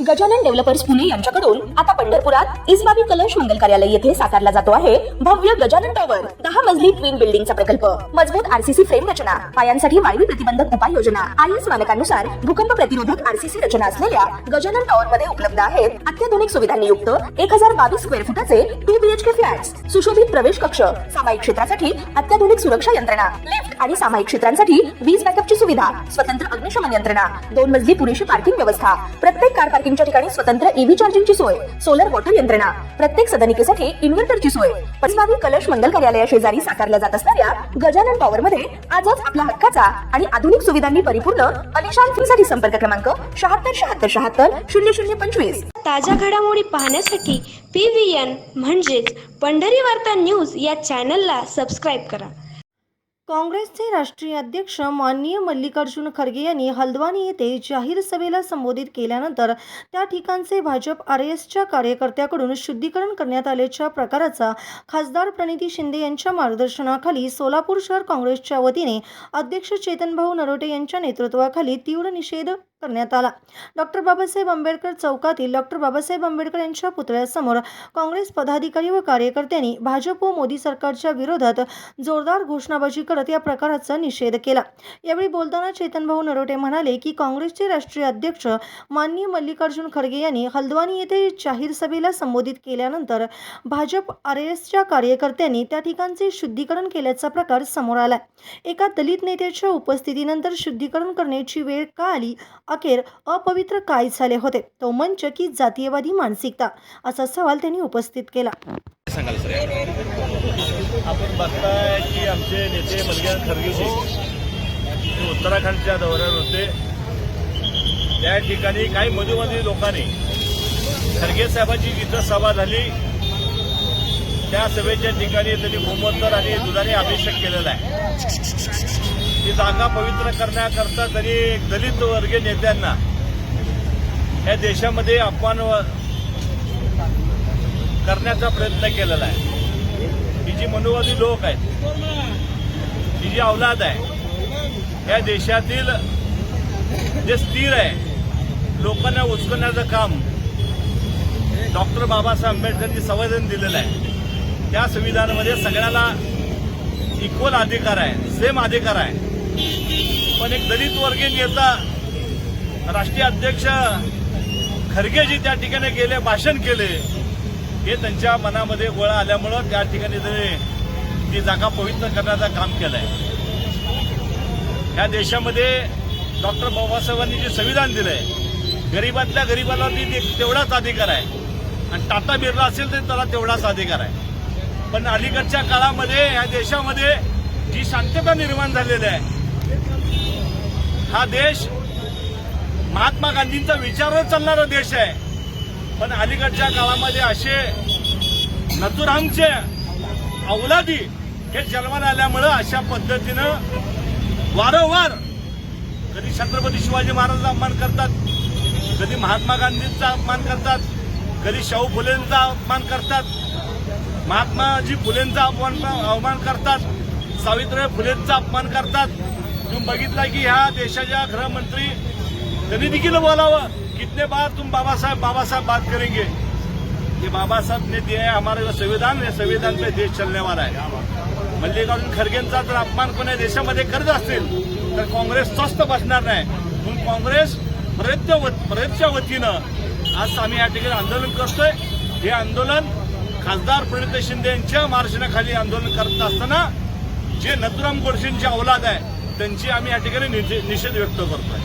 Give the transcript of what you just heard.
Gajanan developers Pune यांच्याकडून आता पंढरपुरात इसबाबी कलश मंगल कार्यालय येथे साकारला जातो आहे भव्य गजानन टॉवर 10 मजली ट्विन बिल्डिंगचा प्रकल्प। मजबूत आरसीसी फ्रेम रचना, पायांसाठी वायू प्रतिबंधक उपाययोजना, आयएस मानकानुसार भूकंप प्रतिरोधक आरसीसी रचना असलेल्या गजानन टॉवर मध्ये उपलब्ध आहेत अत्याधुनिक सुविधांनी युक्त 1022 स्क्वेअर फुटाचे 2 बीएचके फ्लॅट्स, सुशोभित प्रवेश कक्ष, सामायिक क्षेत्रासाठी अत्याधुनिक सुरक्षा यंत्रणा, लिफ्ट आणि सामायिक क्षेत्रांसाठी वीज बॅकअपची सुविधा, स्वतंत्र अग्निशमन यंत्रणा, 2 मजली पुरेशी पार्किंग व्यवस्था, प्रत्येक कार पार्किंगच्या ठिकाणी स्वतंत्र ईव्ही चार्जिंगची सोय, सोलर वॉटर यंत्रणा, प्रत्येक सदनिकेसाठी इन्व्हर्टरची सोय। इसबाबी कलश मंगल कार्यालया शेजारी साकारल्या जात असणाऱ्या गजानन टॉवर मध्ये आजच आपला हक्काचा आणि आधुनिक सुविधांनी परिपूर्ण अलिशान फ्रीसाठी संपर्क क्रमांक 7677700025। ताज्या घडामोडी पाहण्यासाठी PVN म्हणजेच पंढरी वार्ता न्यूज या चॅनलला सबस्क्राईब करा। काँग्रेसचे राष्ट्रीय अध्यक्ष माननीय मल्लिकार्जुन खरगे यांनी हल्द्वानी येथे जाहीर सभेला संबोधित केल्यानंतर त्या ठिकाणचे भाजप RSच्या कार्यकर्त्याकडून शुद्धीकरण करण्यात आल्याच्या प्रकाराचा खासदार प्रणिती शिंदे यांच्या मार्गदर्शनाखाली सोलापूर शहर काँग्रेसच्या वतीने अध्यक्ष चेतनभाऊ नरोटे यांच्या नेतृत्वाखाली तीव्र निषेध करण्यात आला। डॉक्टर बाबासाहेब आंबेडकर चौकातील डॉक्टर बाबासाहेब आंबेडकर यांच्या पुतळ्यासमोर काँग्रेस पदाधिकारी व कार्यकर्त्यांनी भाजप व मोदी सरकारच्या विरोधात जोरदार घोषणाबाजी करत या प्रकाराचा निषेध केला। यावेळी बोलताना चेतनभाऊ नरोटे म्हणाले की काँग्रेसचे राष्ट्रीय अध्यक्ष माननीय मल्लिकार्जुन खरगे यांनी हल्द्वानी येथे जाहीर सभेला संबोधित केल्यानंतर भाजप RSच्या कार्यकर्त्यांनी त्या ठिकाणचे शुद्धीकरण केल्याचा प्रकार समोर आला। एका दलित नेत्याच्या उपस्थितीनंतर शुद्धीकरण करण्याची वेळ का आली, अखेर अपवित्र काय झाले होते, तो मंच की जातीयवादी मानसिकता, असा सवाल त्यांनी उपस्थित केला। आपण बघताय की आमचे नेते मल्लिकार्जुन खरगे उत्तराखंडच्या दौऱ्यावर होते। त्या ठिकाणी काही मधुमती लोकांनी खरगे साहेबांची जिथं सभा झाली त्या सभेच्या ठिकाणी त्यांनी गोमूत्र आणि दुधाने अभिषेक केलेला आहे। ती जागा पवित्र करण्याकरता तरी दलित वर्गीय नेत्यांना या देशामध्ये अपमान करण्याचा प्रयत्न केलेला आहे। ही जी मनुवादी लोक आहेत, ही जी औलाद आहे, या देशातील जे स्थिर आहे लोकांना उचकण्याचं काम डॉक्टर बाबासाहेब आंबेडकरांनी संविधान दिलेलं आहे। त्या संविधानामध्ये सगळ्याला इक्वल अधिकार आहे, सेम अधिकार आहे। पण एक दलित वर्गीय नेता राष्ट्रीय अध्यक्ष खरगेजी त्या ठिकाणी गेले, भाषण केले, हे त्यांच्या मनामध्ये गोळा आल्यामुळं त्या ठिकाणी त्यांनी ती जागा पवित्र करण्याचं काम केलंय। या देशामध्ये डॉक्टर बाबासाहेबांनी जे संविधान दिलंय, गरीबातल्या गरीबाला तेवढाच अधिकार आहे आणि टाटा बिर्ला असेल तर त्याला तेवढाच अधिकार आहे। पण अलीकडच्या काळामध्ये या देशामध्ये जी शांतता निर्माण झालेली आहे, हा देश महात्मा गांधींचा विचारावर चालणारा देश आहे। पण अलीकडच्या काळामध्ये असे नथुरामचे औलादी हे जन्माला आल्यामुळं अशा पद्धतीनं वारंवार कधी छत्रपती शिवाजी महाराजांचा अपमान करतात, कधी महात्मा गांधींचा अपमान करतात, कधी शाहू फुलेंचा अपमान करतात, महात्माजी फुलेंचा अवमान करतात, सावित्रीबाई फुलेंचा अपमान करतात। तुम्ही बघितला की ह्या देशाच्या गृहमंत्री त्यांनी देखील बोलावं, कितने बार तुम बाबा साहब बात करेंगे। ये बाबा साहब ने दिया है हमारा संविधान, है संविधान पे देश चलने वाला है। मल्लिकार्जुन खरगेंचा जर अपमान कोणी देशामध्ये करत असतील तर काँग्रेस स्वस्थ बसणार नाही। म्हणून काँग्रेस प्रयत्नच्या वतीनं आज आम्ही या ठिकाणी आंदोलन करतोय। हे आंदोलन खासदार प्रणिती शिंदे यांच्या मार्गदर्शनाखाली आंदोलन करत असताना जे नथुराम गोडसेंची औलाद आहे त्यांची आम्ही या ठिकाणी निषेध व्यक्त करतोय।